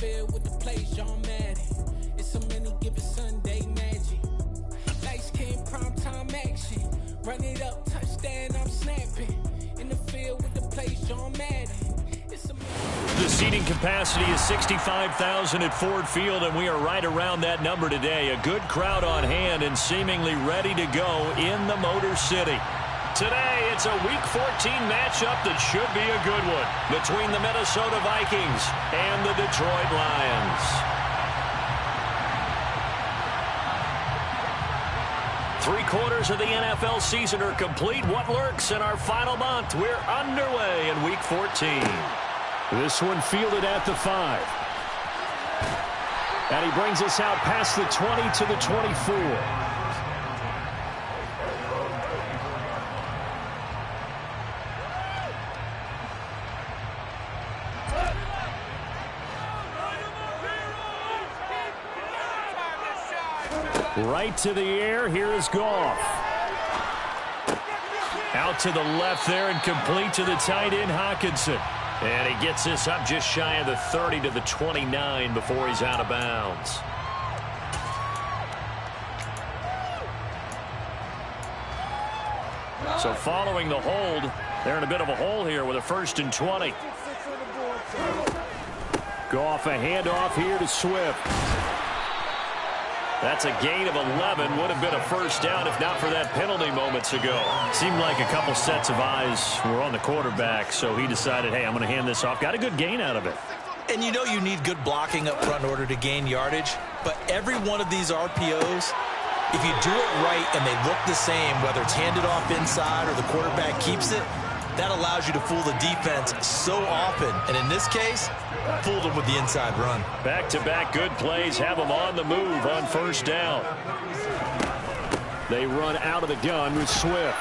field with the plays, John Madden. It's so many given Sunday magic. Lights came prime time action. Run it up, touchdown, I'm snapping. In the field with the plays, John Madden. The seating capacity is 65,000 at Ford Field, and we are right around that number today. A good crowd on hand and seemingly ready to go in the Motor City. Today, it's a Week 14 matchup that should be a good one between the Minnesota Vikings and the Detroit Lions. 3/4 of the NFL season are complete. What lurks in our final month? We're underway in Week 14. This one fielded at the 5. And he brings us out past the 20 to the 24. Right to the air. Here is Goff. Out to the left there and complete to the tight end, Hockenson. And he gets this up just shy of the 30 to the 29 before he's out of bounds. So following the hold, they're in a bit of a hole here with a 1st and 20. Goff, a handoff here to Swift. That's a gain of 11. Would have been a first down if not for that penalty moments ago. Seemed like a couple sets of eyes were on the quarterback, so he decided, hey, I'm going to hand this off. Got a good gain out of it. And you know you need good blocking up front in order to gain yardage, but every one of these RPOs, if you do it right and they look the same, whether it's handed off inside or the quarterback keeps it, that allows you to fool the defense so often. And in this case, fooled them with the inside run. Back-to-back good plays have them on the move on first down. They run out of the gun with Swift.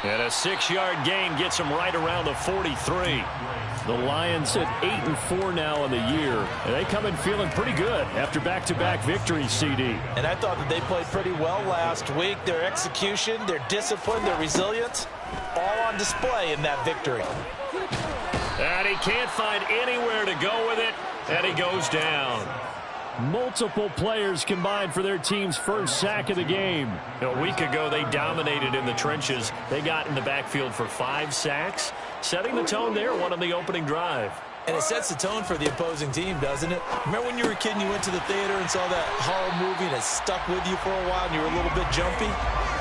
And a 6-yard gain gets them right around the 43. The Lions at 8-4 now in the year. And they come in feeling pretty good after back-to-back victories, CD. And I thought that they played pretty well last week. Their execution, their discipline, their resilience, all on display in that victory. And he can't find anywhere to go with it, and he goes down. Multiple players combined for their team's first sack of the game. A week ago, they dominated in the trenches. They got in the backfield for 5 sacks, setting the tone there, one on the opening drive. And it sets the tone for the opposing team, doesn't it? Remember when you were a kid and you went to the theater and saw that horror movie and it stuck with you for a while and you were a little bit jumpy?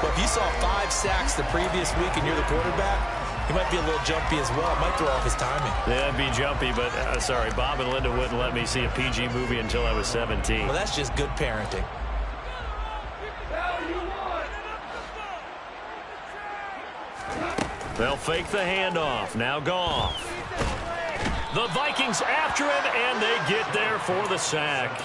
Well, if you saw 5 sacks the previous week and you're the quarterback, he might be a little jumpy as well. It might throw off his timing. Yeah, it'd be jumpy, but sorry, Bob and Linda wouldn't let me see a PG movie until I was 17. Well, that's just good parenting. They'll fake the handoff. Now Goff. The Vikings after him, and they get there for the sack.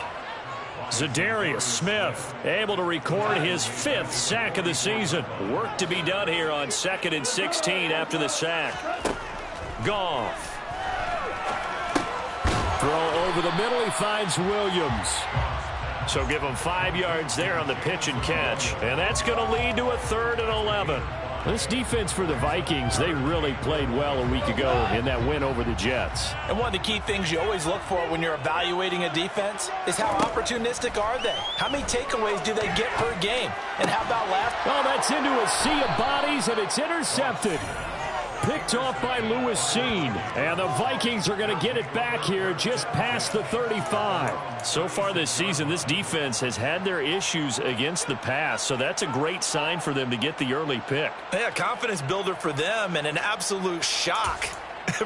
Zadarius Smith able to record his 5th sack of the season. Work to be done here on 2nd and 16 after the sack. Goff. Throw over the middle. He finds Williams. So give him 5 yards there on the pitch and catch. And that's going to lead to a 3rd and 11. This defense for the Vikings, they really played well a week ago in that win over the Jets. And one of the key things you always look for when you're evaluating a defense is how opportunistic are they? How many takeaways do they get per game? And how about last? Oh, that's into a sea of bodies, and it's intercepted. Picked off by Lewis Seen. And the Vikings are going to get it back here just past the 35. So far this season, this defense has had their issues against the pass, so that's a great sign for them to get the early pick. Yeah, confidence builder for them and an absolute shock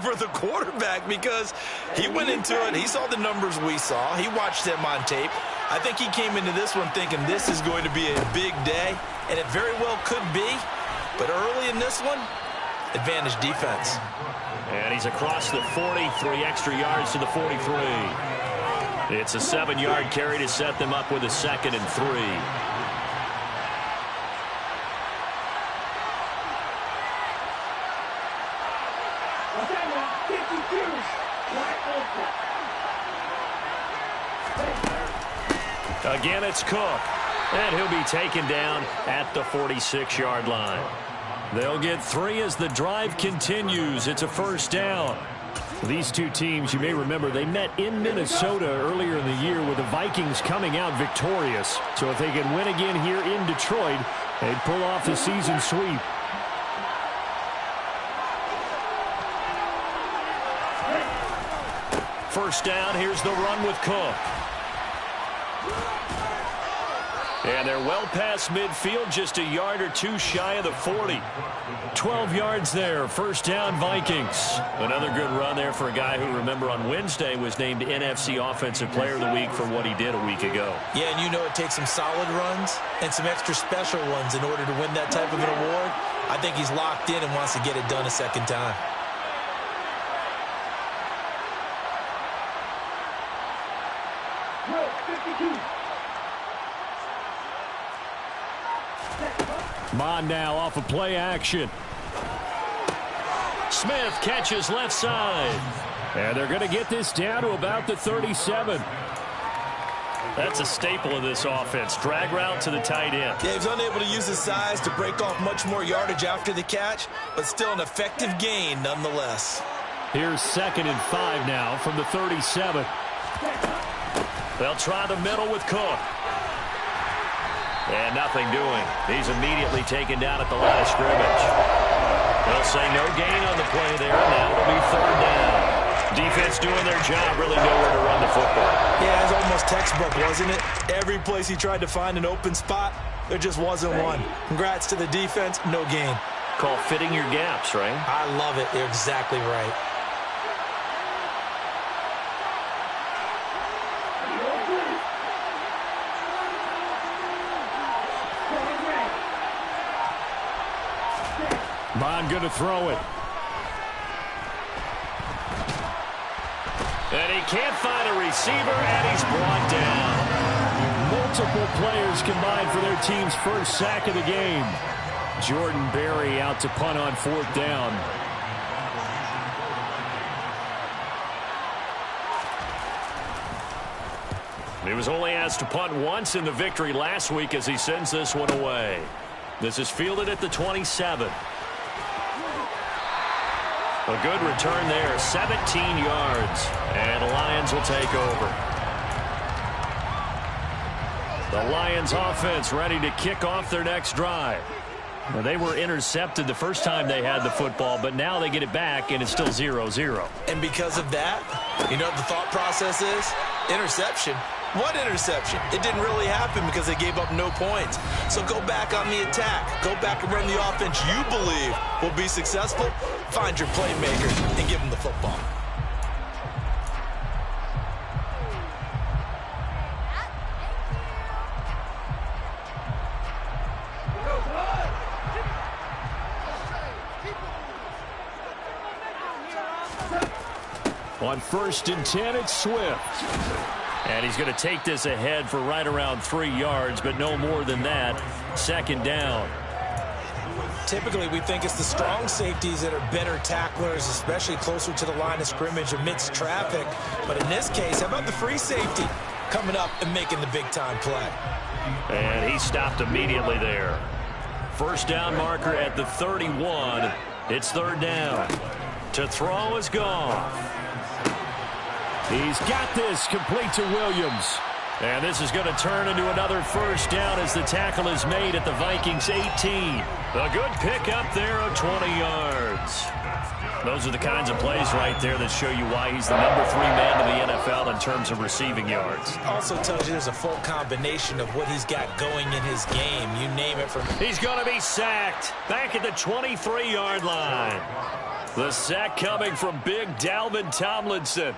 for the quarterback because he went into it. He saw the numbers we saw. He watched them on tape. I think he came into this one thinking this is going to be a big day, and it very well could be. But early in this one, advantage defense. And he's across the 40, 3 extra yards to the 43. It's a 7-yard carry to set them up with a 2nd and 3. Again, it's Cook. And he'll be taken down at the 46-yard line. They'll get 3 as the drive continues. It's a first down. These two teams, you may remember, they met in Minnesota earlier in the year with the Vikings coming out victorious. So if they can win again here in Detroit, they'd pull off the season sweep. First down, here's the run with Cook. And they're well past midfield, just a yard or two shy of the 40. 12 yards there, first down Vikings. Another good run there for a guy who, remember, on Wednesday was named NFC Offensive Player of the Week for what he did a week ago. Yeah, and you know it takes some solid runs and some extra special ones in order to win that type of an award. I think he's locked in and wants to get it done a second time. Mon now off of play action. Smith catches left side. And they're going to get this down to about the 37. That's a staple of this offense. Drag route to the tight end. Yeah, he's unable to use his size to break off much more yardage after the catch, but still an effective gain nonetheless. Here's 2nd and 5 now from the 37. They'll try the middle with Cook. And nothing doing. He's immediately taken down at the line of scrimmage. They'll say no gain on the play there. Now it'll be 3rd down. Defense doing their job, really nowhere to run the football. Yeah, it was almost textbook, wasn't it? Every place he tried to find an open spot, there just wasn't one. Congrats to the defense, no gain. Call fitting your gaps, right? I love it. You're exactly right. Bond going to throw it. And he can't find a receiver, and he's brought down. Multiple players combined for their team's first sack of the game. Jordan Berry out to punt on 4th down. He was only asked to punt once in the victory last week as he sends this one away. This is fielded at the 27. A good return there, 17 yards. And the Lions will take over. The Lions offense ready to kick off their next drive. Well, they were intercepted the first time they had the football, but now they get it back, and it's still 0-0. And because of that, you know what the thought process is? Interception. What interception? It didn't really happen because they gave up no points. So go back on the attack. Go back and run the offense you believe will be successful. Find your playmaker and give them the football. On 1st and 10, it's Swift. And he's going to take this ahead for right around 3 yards, but no more than that. 2nd down. Typically, we think it's the strong safeties that are better tacklers, especially closer to the line of scrimmage amidst traffic. But in this case, how about the free safety coming up and making the big-time play? And he stopped immediately there. First down marker at the 31. It's 3rd down. To throw is gone. He's got this complete to Williams. And this is going to turn into another first down as the tackle is made at the Vikings 18. A good pickup there of 20 yards. Those are the kinds of plays right there that show you why he's the number 3 man in the NFL in terms of receiving yards. Also tells you there's a full combination of what he's got going in his game. You name it. He's going to be sacked back at the 23-yard line. The sack coming from big Dalvin Tomlinson.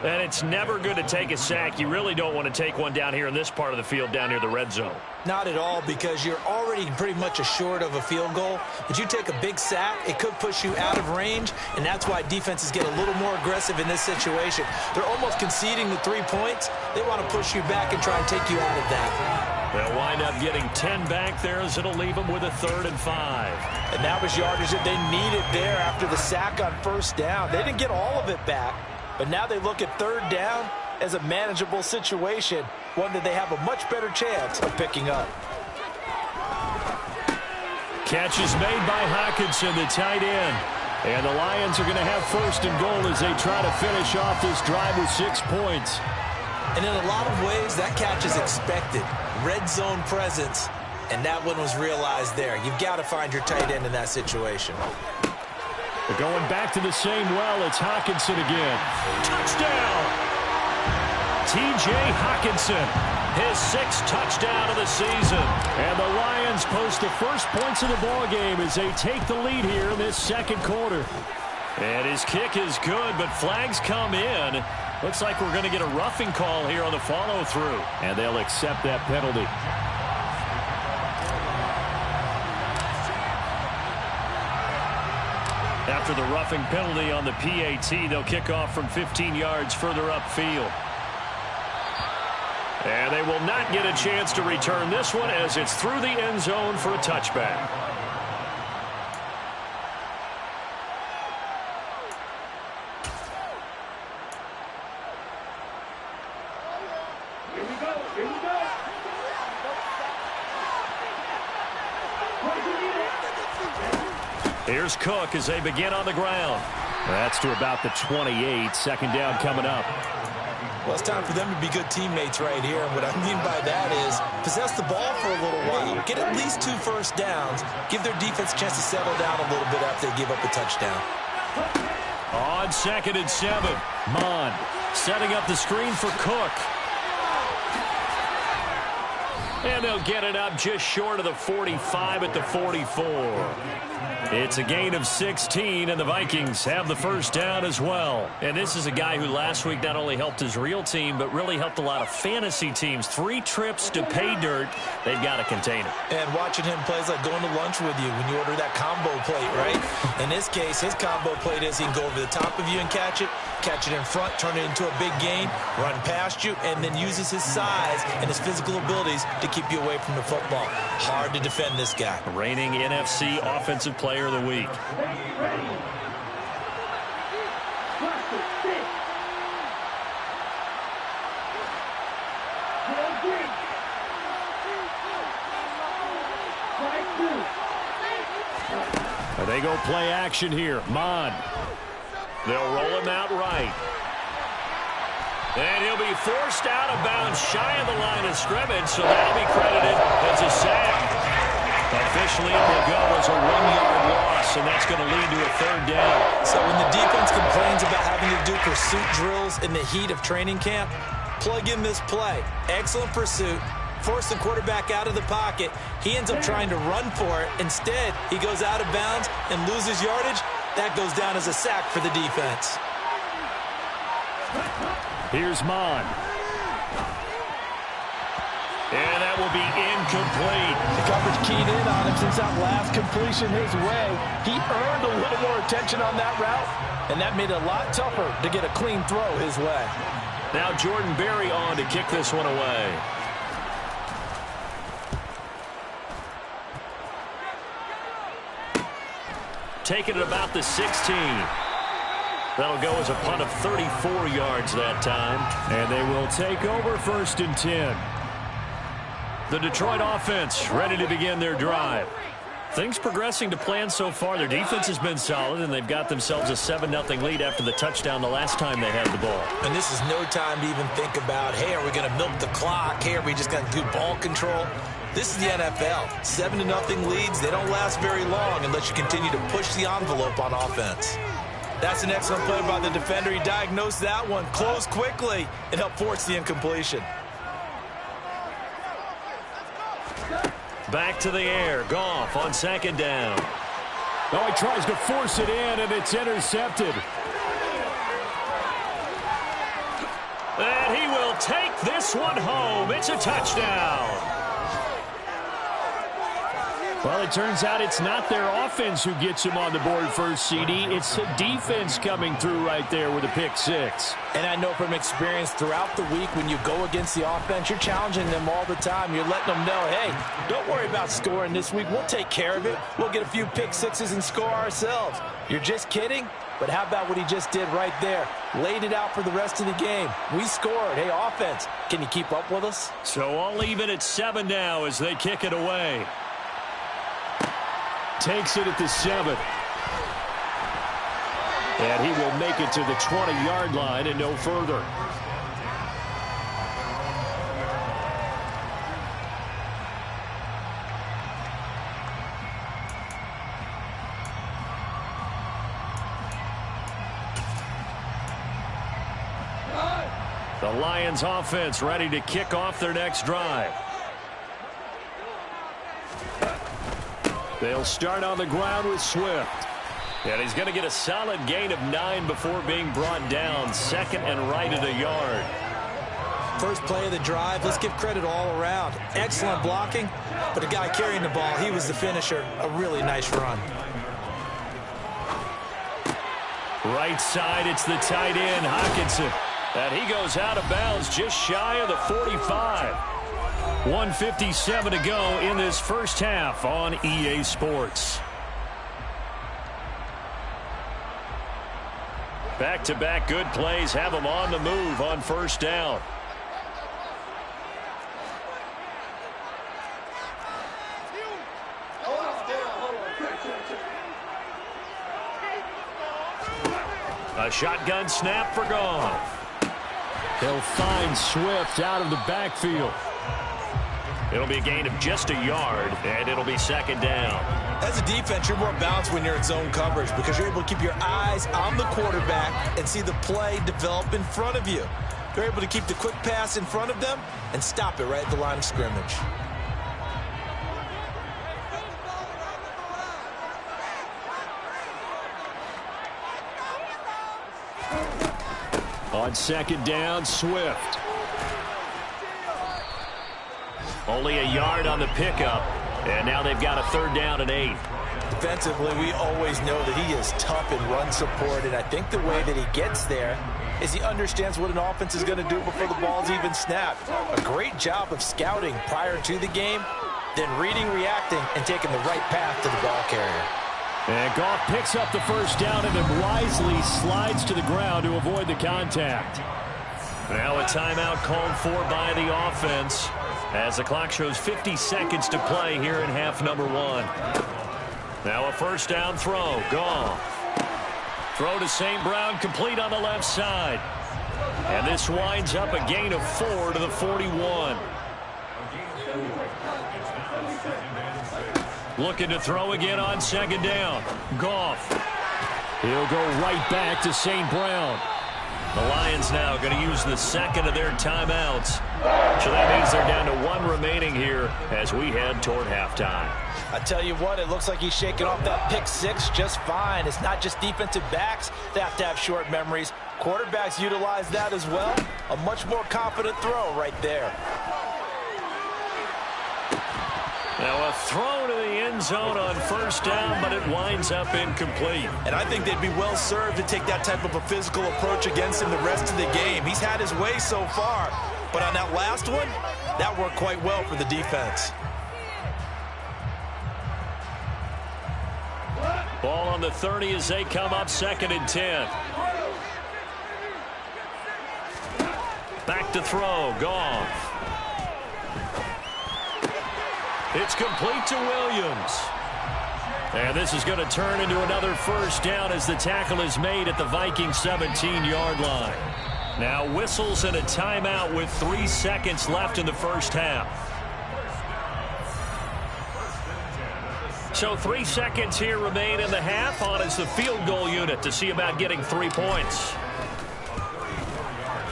And it's never good to take a sack. You really don't want to take one down here in this part of the field down near the red zone. Not at all, because you're already pretty much assured of a field goal. But you take a big sack, it could push you out of range, and that's why defenses get a little more aggressive in this situation. They're almost conceding the 3 points. They want to push you back and try and take you out of that. They'll wind up getting 10 back there as it'll leave them with a 3rd and 5. And that was yardage that they needed there after the sack on 1st down. They didn't get all of it back. But now they look at 3rd down as a manageable situation, one that they have a much better chance of picking up. Catch is made by Hawkinson, the tight end. And the Lions are going to have first and goal as they try to finish off this drive with 6 points. And in a lot of ways, that catch is expected. Red zone presence, and that one was realized there. You've got to find your tight end in that situation. They're going back to the same well. It's Hockenson again. Touchdown! T.J. Hockenson, his 6th touchdown of the season. And the Lions post the first points of the ballgame as they take the lead here in this second quarter. And his kick is good, but flags come in. Looks like we're going to get a roughing call here on the follow-through. And they'll accept that penalty. After the roughing penalty on the PAT, they'll kick off from 15 yards further upfield. And they will not get a chance to return this one as it's through the end zone for a touchback. Here's Cook as they begin on the ground. That's to about the 28. Second down coming up. Well, it's time for them to be good teammates right here. And what I mean by that is possess the ball for a little while. Get at least 2 first downs. Give their defense a chance to settle down a little bit after they give up a touchdown. On 2nd and 7. Mond setting up the screen for Cook. And they'll get it up just short of the 45 at the 44. It's a gain of 16, and the Vikings have the first down as well. And this is a guy who last week not only helped his real team, but really helped a lot of fantasy teams. 3 trips to pay dirt. They've got to contain it. And watching him play is like going to lunch with you when you order that combo plate, right? In this case, his combo plate is he can go over the top of you and catch it in front, turn it into a big gain, run past you, and then uses his size and his physical abilities to keep you away from the football. Hard to defend this guy. Reigning NFC Offensive Player of the Week. They go play action here. Mond. They'll roll him out right. And he'll be forced out of bounds shy of the line of scrimmage, so that'll be credited as a sack. Officially, it will go as a 1-yard loss, and that's going to lead to a 3rd down. So when the defense complains about having to do pursuit drills in the heat of training camp, plug in this play. Excellent pursuit. Force the quarterback out of the pocket. He ends up trying to run for it. Instead, he goes out of bounds and loses yardage. That goes down as a sack for the defense. Here's Mond. And that will be incomplete. The coverage keyed in on him since that last completion his way. He earned a little more attention on that route, and that made it a lot tougher to get a clean throw his way. Now Jordan Berry on to kick this one away. Taking it about the 16. That'll go as a punt of 34 yards that time. And they will take over 1st and 10. The Detroit offense ready to begin their drive. Things progressing to plan so far. Their defense has been solid, and they've got themselves a 7-0 lead after the touchdown the last time they had the ball. And this is no time to even think about, hey, are we going to milk the clock? Hey, are we just going to do ball control? This is the NFL. 7-0 leads, they don't last very long unless you continue to push the envelope on offense. That's an excellent play by the defender. He diagnosed that one, closed quickly, and helped force the incompletion. Back to the air. Goff on 2nd down. Oh, he tries to force it in, and it's intercepted. And he will take this one home. It's a touchdown. Well, it turns out it's not their offense who gets him on the board first, CD. It's the defense coming through right there with a pick 6. And I know from experience throughout the week when you go against the offense, you're challenging them all the time. You're letting them know, hey, don't worry about scoring this week. We'll take care of it. We'll get a few pick 6s and score ourselves. You're just kidding? But how about what he just did right there? Laid it out for the rest of the game. We scored. Hey, offense, can you keep up with us? So all even at 7 now as they kick it away. Takes it at the 7. And he will make it to the 20-yard line and no further. The Lions offense ready to kick off their next drive. They'll start on the ground with Swift. And he's going to get a solid gain of 9 before being brought down. Second and right at a yard. First play of the drive, let's give credit all around. Excellent blocking, but the guy carrying the ball, he was the finisher. A really nice run. Right side, it's the tight end, Hockenson. And he goes out of bounds just shy of the 45. 1:57 to go in this first half on EA Sports. Back-to-back good plays have them on the move on first down. A shotgun snap for Goff. He'll find Swift out of the backfield. It'll be a gain of just a yard, and it'll be second down. As a defense, you're more balanced when you're in zone coverage because you're able to keep your eyes on the quarterback and see the play develop in front of you. You're able to keep the quick pass in front of them and stop it right at the line of scrimmage. On second down, Swift. Only a yard on the pickup, and now they've got a third down and 8. Defensively, we always know that he is tough in run support, and I think the way that he gets there is he understands what an offense is going to do before the ball's even snapped. A great job of scouting prior to the game, then reading, reacting, and taking the right path to the ball carrier. And Goff picks up the first down and then wisely slides to the ground to avoid the contact. Now a timeout called for by the offense as the clock shows 50 seconds to play here in half number 1. Now a first down throw. Goff. Throw to St. Brown, complete on the left side. And this winds up a gain of 4 to the 41. Looking to throw again on second down. Goff. He'll go right back to St. Brown. The Lions now going to use the second of their timeouts. So that means they're down to 1 remaining here as we head toward halftime. I tell you what, it looks like he's shaking off that pick 6 just fine. It's not just defensive backs that have to have short memories. Quarterbacks utilize that as well. A much more confident throw right there. Now a throw to the end zone on first down, but it winds up incomplete. And I think they'd be well served to take that type of a physical approach against him the rest of the game. He's had his way so far, but on that last one, that worked quite well for the defense. Ball on the 30 as they come up second and 10. Back to throw. Goff. It's complete to Williams. And this is going to turn into another first down as the tackle is made at the Vikings 17-yard line. Now whistles and a timeout with 3 seconds left in the first half. So 3 seconds here remain in the half. On is the field goal unit to see about getting 3 points.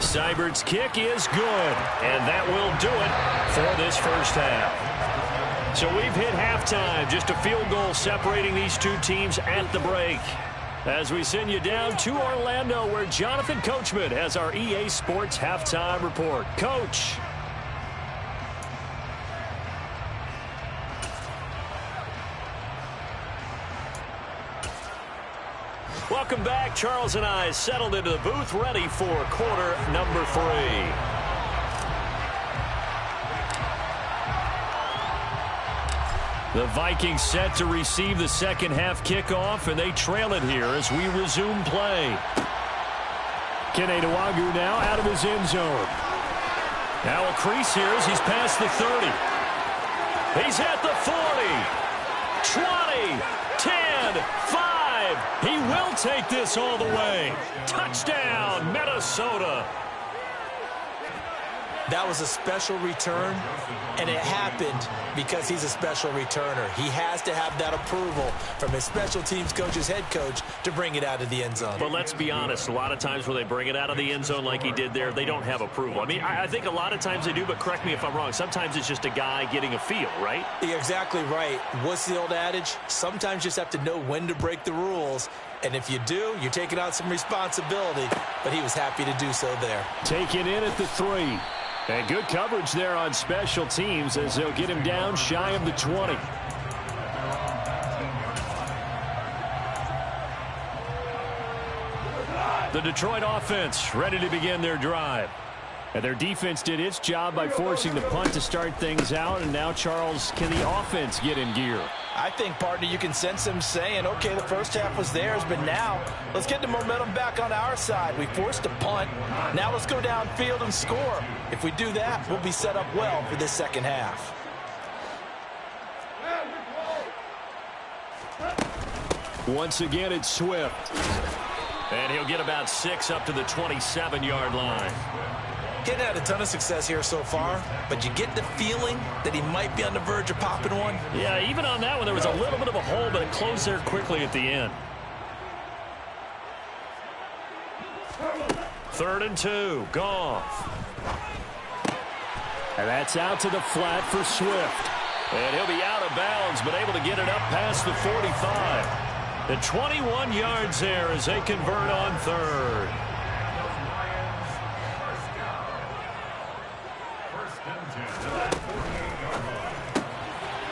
Seibert's kick is good, and that will do it for this first half. So we've hit halftime, just a field goal separating these two teams at the break. As we send you down to Orlando, where Jonathan Coachman has our EA Sports halftime report. Coach. Welcome back. Charles and I settled into the booth, ready for quarter number 3. The Vikings set to receive the second half kickoff, and they trail it here as we resume play. Kene Nwangwu now out of his end zone. Now a crease here as he's past the 30. He's at the 40, 20, 10, 5. He will take this all the way. Touchdown, Minnesota. That was a special return, and it happened because he's a special returner. He has to have that approval from his special teams coach's head coach to bring it out of the end zone. But let's be honest, a lot of times when they bring it out of the end zone like he did there, they don't have approval. I mean, I think a lot of times they do, but correct me if I'm wrong. Sometimes it's just a guy getting a feel, right? You're exactly right. What's the old adage? Sometimes you just have to know when to break the rules. And if you do, you're taking on some responsibility. But he was happy to do so there. Taken in at the 3. And good coverage there on special teams as they'll get him down shy of the 20. The Detroit offense ready to begin their drive. And their defense did its job by forcing the punt to start things out. And now, Charles, can the offense get in gear? I think, partner, you can sense him saying, okay, the first half was theirs, but now let's get the momentum back on our side. We forced a punt. Now let's go downfield and score. If we do that, we'll be set up well for this second half. Once again, it's Swift. And he'll get about 6 up to the 27-yard line. Getting had a ton of success here so far, but you get the feeling that he might be on the verge of popping one. Yeah, even on that one, there was a little bit of a hole, but it closed there quickly at the end. 3rd and 2, Goff. And that's out to the flat for Swift. And he'll be out of bounds, but able to get it up past the 45. The 21 yards there as they convert on 3rd.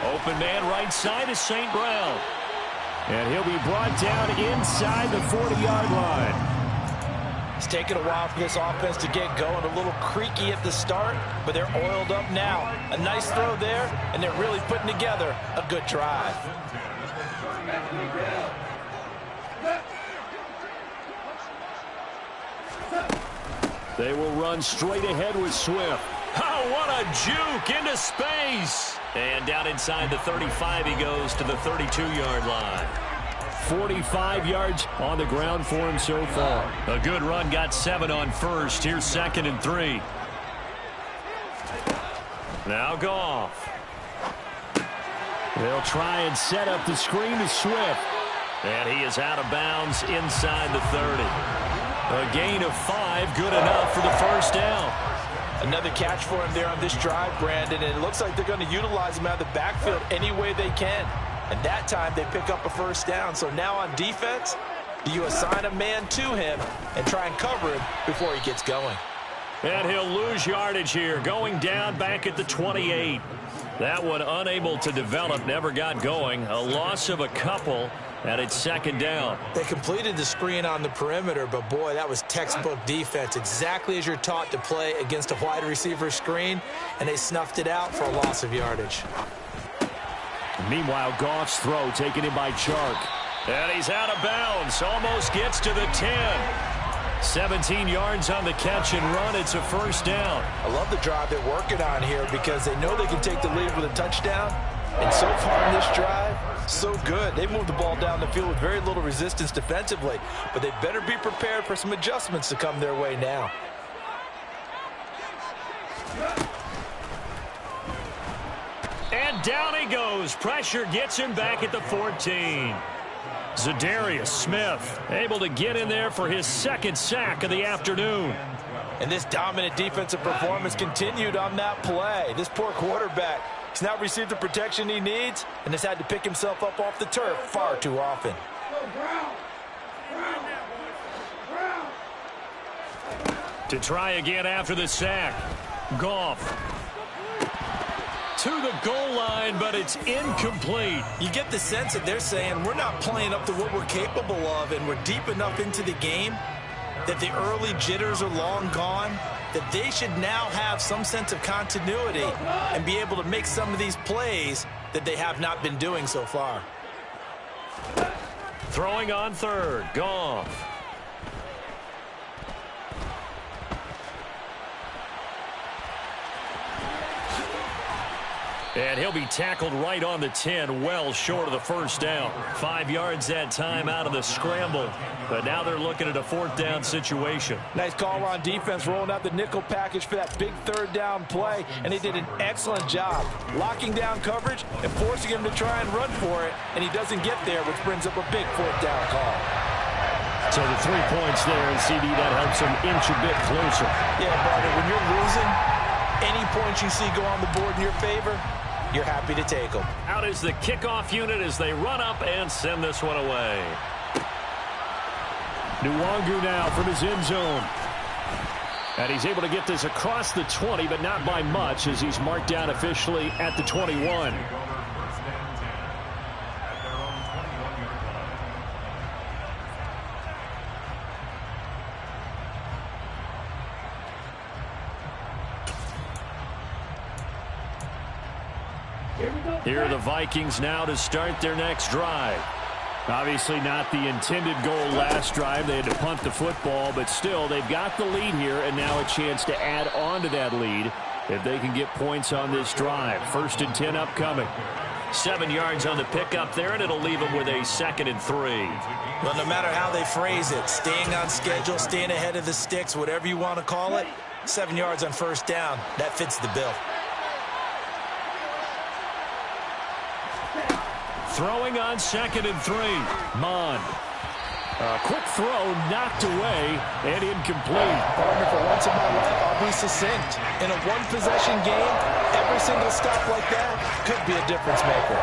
Open man right side is St. Brown. And he'll be brought down inside the 40-yard line. It's taken a while for this offense to get going. A little creaky at the start, but they're oiled up now. A nice throw there, and they're really putting together a good drive. They will run straight ahead with Swift. Oh, what a juke into space. And down inside the 35, he goes to the 32-yard line. 45 yards on the ground for him so far. A good run, got 7 on first. Here's 2nd and 3. Now Goff. They'll try and set up the screen to Swift. And he is out of bounds inside the 30. A gain of 5, good enough for the first down. Another catch for him there on this drive, Brandon, and it looks like they're going to utilize him out of the backfield any way they can. And that time they pick up a first down. So now on defense, do you assign a man to him and try and cover him before he gets going? And he'll lose yardage here, going down back at the 28. That one unable to develop, never got going. A loss of a couple, and it's 2nd down. They completed the screen on the perimeter, but boy, that was textbook defense. Exactly as you're taught to play against a wide receiver screen, and they snuffed it out for a loss of yardage. Meanwhile, Goff's throw taken in by Chark. And he's out of bounds, almost gets to the 10. 17 yards on the catch and run. It's a first down. I love the drive they're working on here because they know they can take the lead with a touchdown. And so far in this drive, so good. They moved the ball down the field with very little resistance defensively. But they better be prepared for some adjustments to come their way now. And down he goes. Pressure gets him back at the 14. Zadarius Smith able to get in there for his 2nd sack of the afternoon. And this dominant defensive performance continued on that play. This poor quarterback has not received the protection he needs and has had to pick himself up off the turf far too often. To try again after the sack. Goff. To the goal line, but it's incomplete. You get the sense that they're saying we're not playing up to what we're capable of, and we're deep enough into the game that the early jitters are long gone, that they should now have some sense of continuity and be able to make some of these plays that they have not been doing so far. Throwing on 3rd, Goff. And he'll be tackled right on the 10, well short of the first down. 5 yards that time out of the scramble. But now they're looking at a 4th down situation. Nice call on defense, rolling out the nickel package for that big 3rd down play. And they did an excellent job locking down coverage and forcing him to try and run for it. And he doesn't get there, which brings up a big 4th down call. So the 3 points there, and CD, that helps him inch a bit closer. Yeah, brother, when you're losing, any points you see go on the board in your favor, you're happy to take them. Out is the kickoff unit as they run up and send this one away. Nwangu now from his end zone. And he's able to get this across the 20, but not by much as he's marked down officially at the 21. Here are the Vikings now to start their next drive. Obviously not the intended goal last drive. They had to punt the football, but still they've got the lead here, and now a chance to add on to that lead if they can get points on this drive. 1st and 10 upcoming. 7 yards on the pickup there, and it'll leave them with a 2nd and 3. Well, no matter how they phrase it, staying on schedule, staying ahead of the sticks, whatever you want to call it, 7 yards on 1st down, that fits the bill. Throwing on 2nd and 3. Mond. A quick throw knocked away and incomplete. Partner, for once in my life, I'll be succinct. In a one-possession game, every single stop like that could be a difference maker.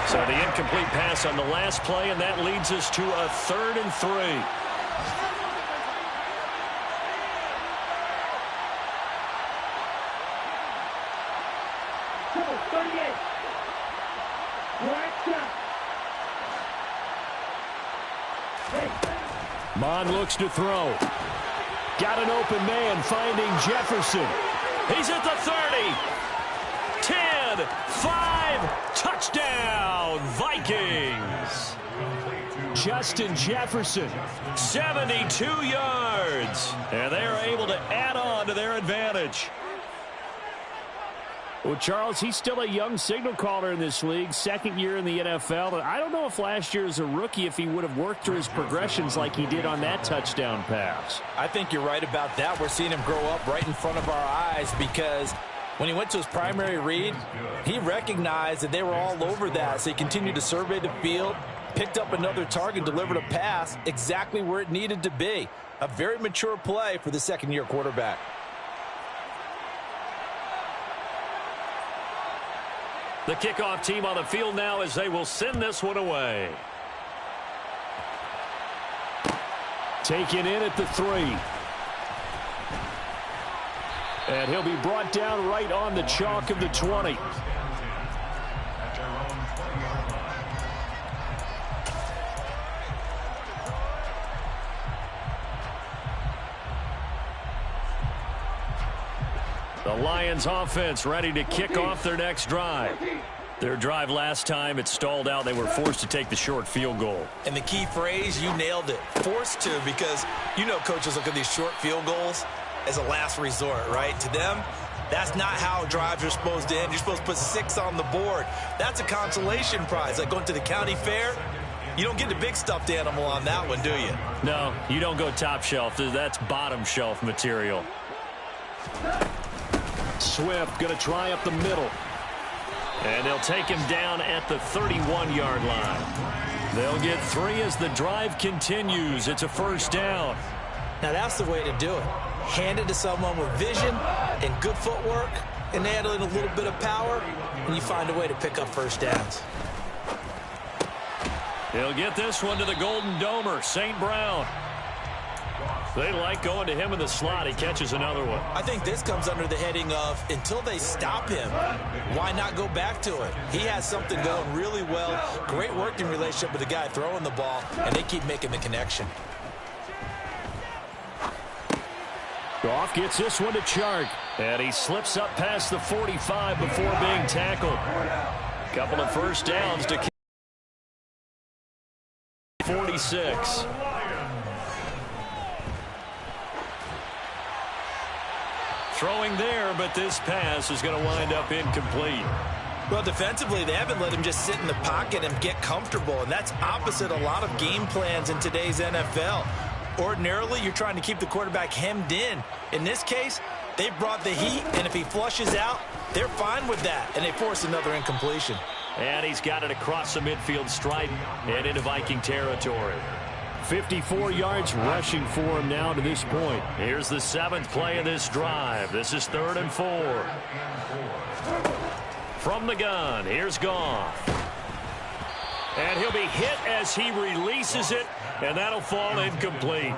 So the incomplete pass on the last play, and that leads us to a 3rd and 3. Mond looks to throw. Got an open man finding Jefferson. He's at the 30. 10, 5, touchdown, Vikings. Justin Jefferson. 72 yards. And they are able to add on to their advantage. Well, Charles, he's still a young signal caller in this league, 2nd year in the NFL. I don't know if last year as a rookie if he would have worked through his progressions like he did on that touchdown pass. I think you're right about that. We're seeing him grow up right in front of our eyes because when he went to his primary read, he recognized that they were all over that. So he continued to survey the field, picked up another target, delivered a pass exactly where it needed to be. A very mature play for the 2nd-year quarterback. The kickoff team on the field now as they will send this one away. Taken in at the 3. And he'll be brought down right on the chalk of the 20. The Lions offense ready to kick off their next drive. Their drive last time, it stalled out. They were forced to take the short field goal. And the key phrase, you nailed it, forced to, because you know coaches look at these short field goals as a last resort, right? To them, that's not how drives are supposed to end. You're supposed to put 6 on the board. That's a consolation prize. Like going to the county fair, you don't get the big stuffed animal on that one, do you? No, you don't go top shelf. That's bottom shelf material. Swift going to try up the middle. And they'll take him down at the 31-yard line. They'll get 3 as the drive continues. It's a 1st down. Now that's the way to do it. Hand it to someone with vision and good footwork, and add in a little bit of power, and you find a way to pick up 1st downs. He'll get this one to the Golden Domer, St. Brown. They like going to him in the slot. He catches another one. I think this comes under the heading of until they stop him, why not go back to it? He has something going really well. Great working relationship with the guy throwing the ball, and they keep making the connection. Goff gets this one to Chark. And he slips up past the 45 before being tackled. Couple of 1st downs to 46. throwing there, but this pass is going to wind up incomplete. Well, defensively, they haven't let him just sit in the pocket and get comfortable, and that's opposite a lot of game plans in today's NFL. Ordinarily, you're trying to keep the quarterback hemmed in. In this case, they brought the heat, and if he flushes out, they're fine with that, and they force another incompletion. And he's got it across the midfield stripe and into Viking territory. 54 yards rushing for him now to this point. Here's the 7th play of this drive. This is 3rd and 4. From the gun, here's Goff. And he'll be hit as he releases it, and that'll fall incomplete.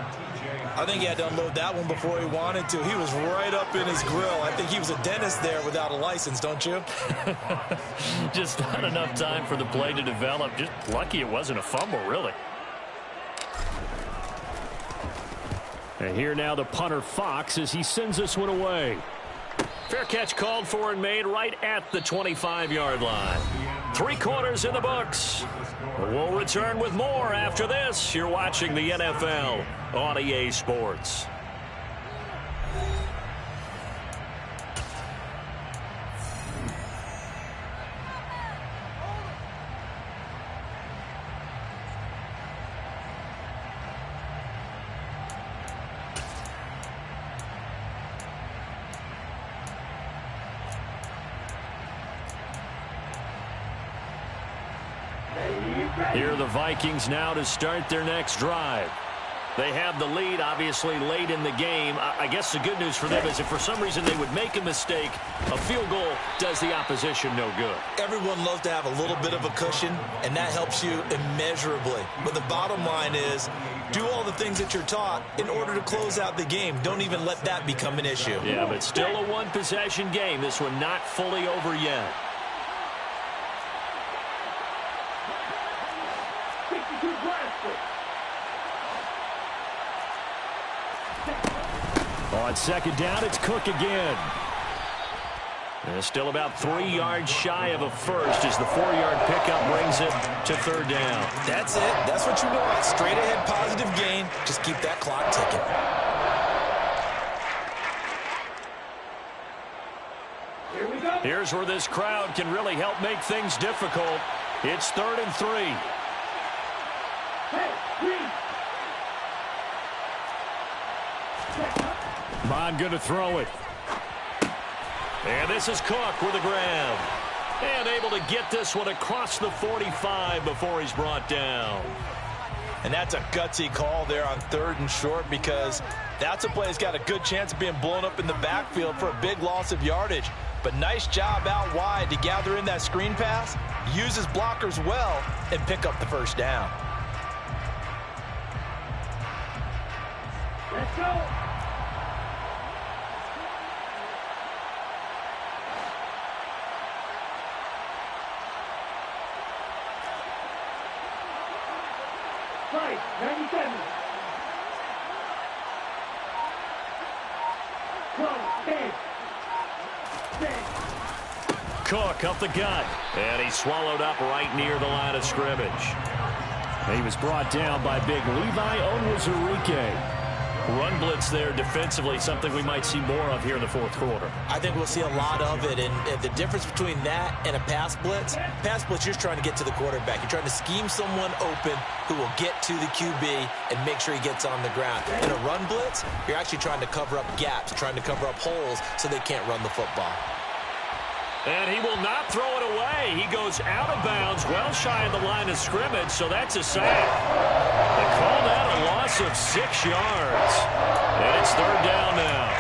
I think he had to unload that one before he wanted to. He was right up in his grill. I think he was a dentist there without a license, don't you? Just not enough time for the play to develop. Just lucky it wasn't a fumble, really. And here now the punter Fox as he sends this one away. Fair catch called for and made right at the 25-yard line. 3 quarters in the books. We'll return with more after this. You're watching the NFL on EA Sports. Here are the Vikings now to start their next drive. They have the lead, obviously, late in the game. I guess the good news for them is if for some reason they would make a mistake, a field goal does the opposition no good. Everyone loves to have a little bit of a cushion, and that helps you immeasurably. But the bottom line is, do all the things that you're taught in order to close out the game. Don't even let that become an issue. Yeah, but still a one-possession game. This one not fully over yet. On second down, it's Cook again. And still about 3 yards shy of a first as the 4-yard pickup brings it to 3rd down. That's it. That's what you want. Straight ahead positive gain. Just keep that clock ticking. Here's where this crowd can really help make things difficult. It's 3rd and 3. Bond going to throw it. And this is Cook with a grab. And able to get this one across the 45 before he's brought down. And that's a gutsy call there on 3rd and short because that's a play that's got a good chance of being blown up in the backfield for a big loss of yardage. But nice job out wide to gather in that screen pass, use his blockers well, and pick up the 1st down. Let's go. Right, 97. Cook up the gut. And he's swallowed up right near the line of scrimmage. He was brought down by big Levi Onwuzurike. Run blitz there defensively, something we might see more of here in the 4th quarter. I think we'll see a lot of it, and the difference between that and a pass blitz, you're just trying to get to the quarterback. You're trying to scheme someone open who will get to the QB and make sure he gets on the ground. In a run blitz, you're actually trying to cover up gaps, trying to cover up holes so they can't run the football. And he will not throw it away. He goes out of bounds, well shy of the line of scrimmage, so that's a sack. They call that a loss of 6 yards. And it's 3rd down now.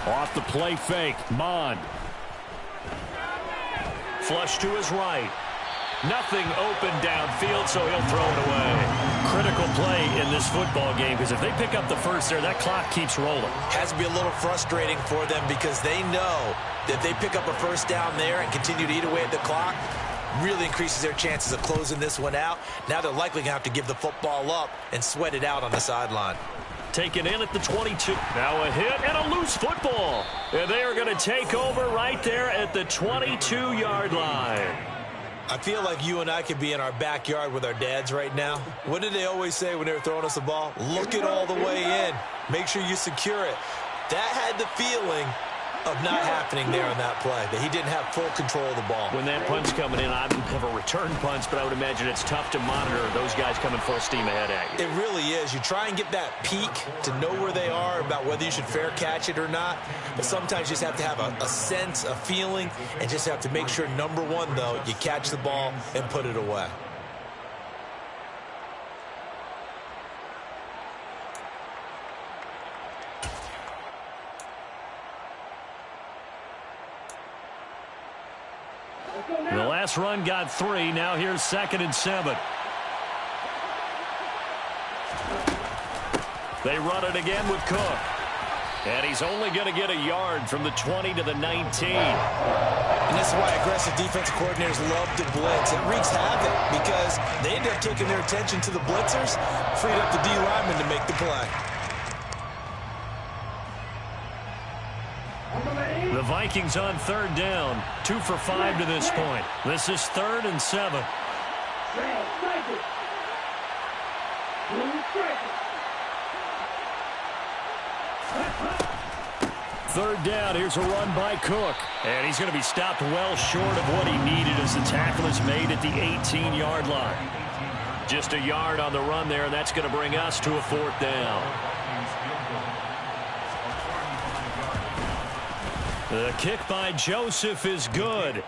Off the play fake, Mond. Flush to his right. Nothing open downfield, so he'll throw it away. Critical play in this football game because if they pick up the first there, that clock keeps rolling. Has to be a little frustrating for them because they know that if they pick up a 1st down there and continue to eat away at the clock, really increases their chances of closing this one out. Now they're likely going to have to give the football up and sweat it out on the sideline. Taken in at the 22. Now a hit and a loose football. And they are going to take over right there at the 22-yard line. I feel like you and I could be in our backyard with our dads right now. What did they always say when they were throwing us the ball? Look it all the way in. Make sure you secure it. That had the feeling of not happening there on that play, that he didn't have full control of the ball. When that punt's coming in, I don't have a return punch, but I would imagine it's tough to monitor those guys coming full steam ahead at you. It really is. You try and get that peek to know where they are, about whether you should fair catch it or not, but sometimes you just have to have a sense, a feeling, and just have to make sure, number one, though, you catch the ball and put it away. The last run got 3. Now here's 2nd and 7. They run it again with Cook. And he's only going to get a yard from the 20 to the 19. And this is why aggressive defensive coordinators love to blitz. It wreaks havoc because they end up taking their attention to the blitzers, freed up the D lineman to make the play. The Vikings on 3rd down. 2 for 5 to this point. This is 3rd and 7. Third down. Here's a run by Cook. And he's going to be stopped well short of what he needed as the tackle is made at the 18-yard line. Just a yard on the run there, and that's going to bring us to a 4th down. The kick by Joseph is good.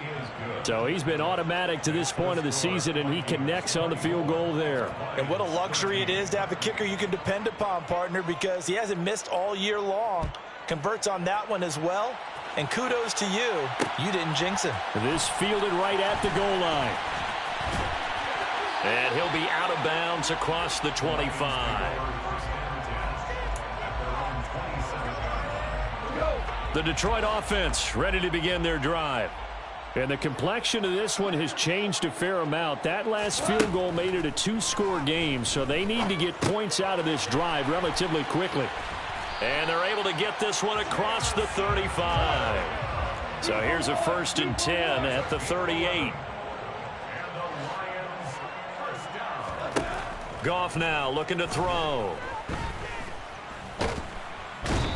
So he's been automatic to this point of the season, and he connects on the field goal there. And what a luxury it is to have a kicker you can depend upon, partner, because he hasn't missed all year long. Converts on that one as well. And kudos to you. You didn't jinx him. This fielded right at the goal line. And he'll be out of bounds across the 25. The Detroit offense ready to begin their drive. And the complexion of this one has changed a fair amount. That last field goal made it a 2-score game, so they need to get points out of this drive relatively quickly. And they're able to get this one across the 35. So here's a 1st and 10 at the 38. Goff now looking to throw.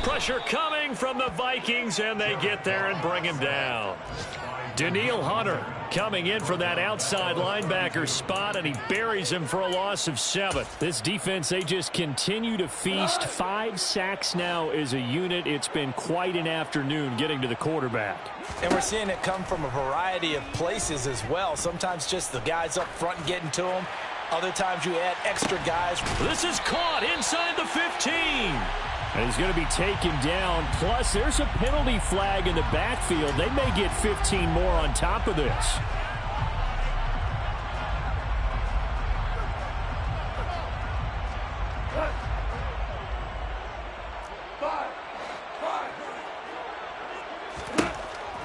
Pressure coming from the Vikings, and they get there and bring him down. Daniil Hunter coming in for that outside linebacker spot, and he buries him for a loss of 7. This defense, they just continue to feast. 5 sacks now as a unit. It's been quite an afternoon getting to the quarterback. And we're seeing it come from a variety of places as well. Sometimes just the guys up front getting to him. Other times you add extra guys. This is caught inside the 15. And he's going to be taken down. Plus, there's a penalty flag in the backfield. They may get 15 more on top of this.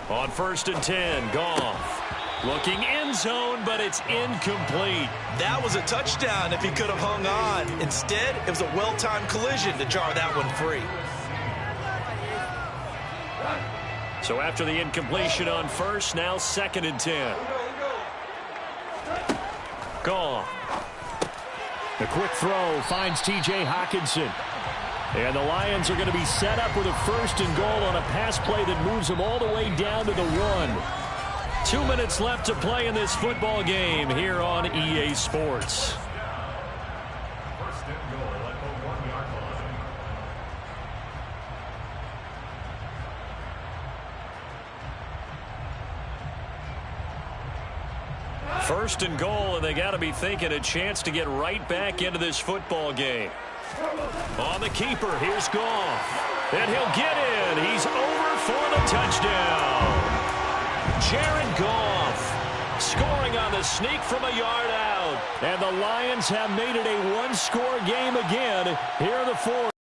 On 1st and 10, Goff. Looking end zone, but it's incomplete. That was a touchdown if he could have hung on. Instead, it was a well-timed collision to jar that one free. So after the incompletion on 1st, now 2nd and 10. Goff. The quick throw finds T.J. Hockenson. And the Lions are going to be set up with a 1st and goal on a pass play that moves them all the way down to the 1. 2 minutes left to play in this football game here on EA Sports. First and goal, and they got to be thinking a chance to get right back into this football game. On the keeper, here's Goff. And he'll get in. He's over for the touchdown. Jared Goff scoring on the sneak from a yard out. And the Lions have made it a 1-score game again here in the 4th.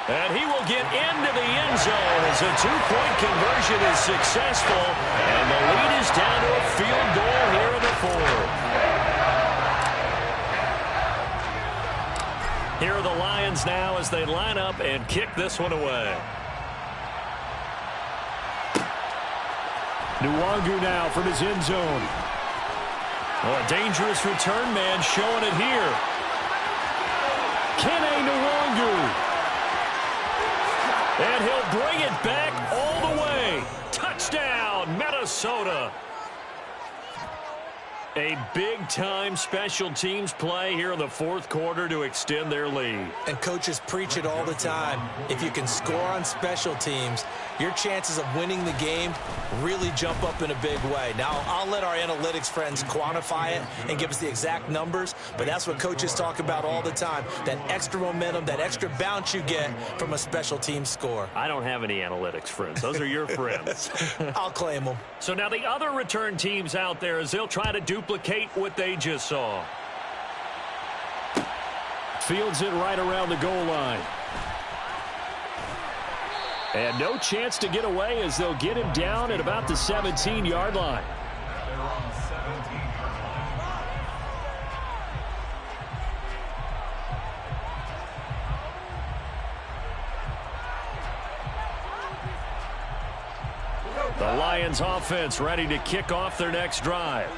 And he will get into the end zone as a two-point conversion is successful. And the lead is down to a field goal here in the fourth. Here are the Lions now as they line up and kick this one away. Nwangu now from his end zone. Oh, a dangerous return man showing it here. Kene Nwangu. And he'll bring it back all the way. Touchdown, Minnesota. A big-time special teams play here in the fourth quarter to extend their lead. And coaches preach it all the time. If you can score on special teams, your chances of winning the game really jump up in a big way. Now, I'll let our analytics friends quantify it and give us the exact numbers, but that's what coaches talk about all the time, that extra momentum, that extra bounce you get from a special team score. I don't have any analytics friends. Those are your friends. I'll claim them. So now the other return teams out there as they'll try to duplicate what they just saw. Fields it right around the goal line. And no chance to get away as they'll get him down at about the 17-yard line. The Lions offense ready to kick off their next drive.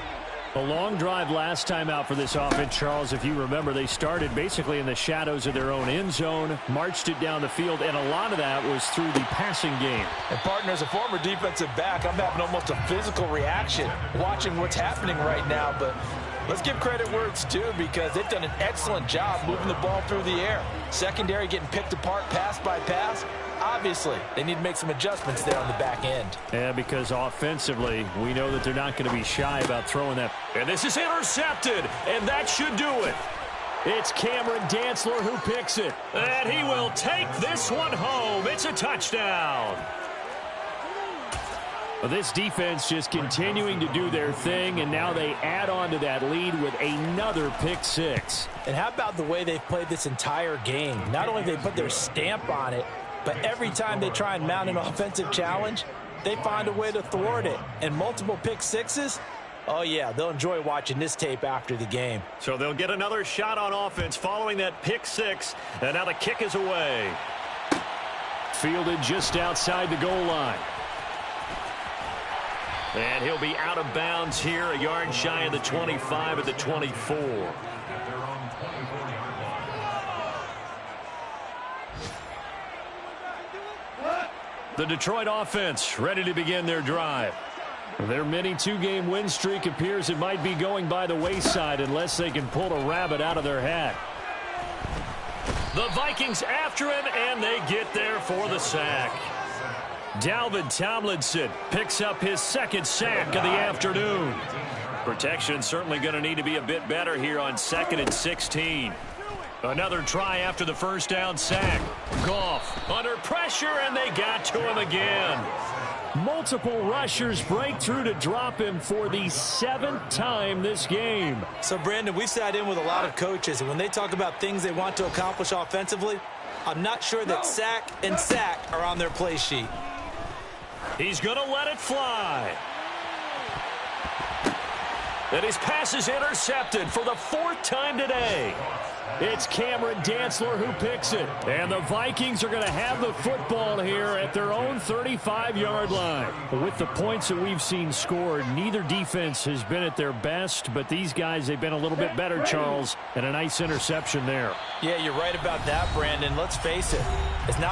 A long drive last time out for this offense, Charles. If you remember, they started basically in the shadows of their own end zone, marched it down the field, and a lot of that was through the passing game. And, partner, as a former defensive back, I'm having almost a physical reaction watching what's happening right now. But let's give credit where it's due because they've done an excellent job moving the ball through the air. Secondary getting picked apart pass by pass. Obviously, they need to make some adjustments there on the back end. Yeah, because offensively, we know that they're not going to be shy about throwing that. And this is intercepted, and that should do it. It's Cameron Dantzler who picks it. And he will take this one home. It's a touchdown. Well, this defense just continuing to do their thing, and now they add on to that lead with another pick six. And how about the way they've played this entire game? Not only have they put their stamp on it, but every time they try and mount an offensive challenge, they find a way to thwart it. And multiple pick sixes, oh, yeah, they'll enjoy watching this tape after the game. So they'll get another shot on offense following that pick six, and now the kick is away. Fielded just outside the goal line. And he'll be out of bounds here, a yard shy of the 25 at the 24. The Detroit offense ready to begin their drive. Their mini two-game win streak appears it might be going by the wayside unless they can pull a rabbit out of their hat. The Vikings after him, and they get there for the sack. Dalvin Tomlinson picks up his second sack of the afternoon. Protection certainly going to need to be a bit better here on 2nd and 16. Another try after the first down sack. Goff under pressure, and they got to him again. Multiple rushers break through to drop him for the 7th time this game. So, Brandon, we sat in with a lot of coaches, and when they talk about things they want to accomplish offensively, I'm not sure that sack and sack are on their play sheet. He's going to let it fly. And his pass is intercepted for the 4th time today. It's Cameron Dantzler who picks it. And the Vikings are going to have the football here at their own 35-yard line. With the points that we've seen scored, neither defense has been at their best, but these guys, they've been a little bit better, Charles, and a nice interception there. Yeah, you're right about that, Brandon. Let's face it. It's not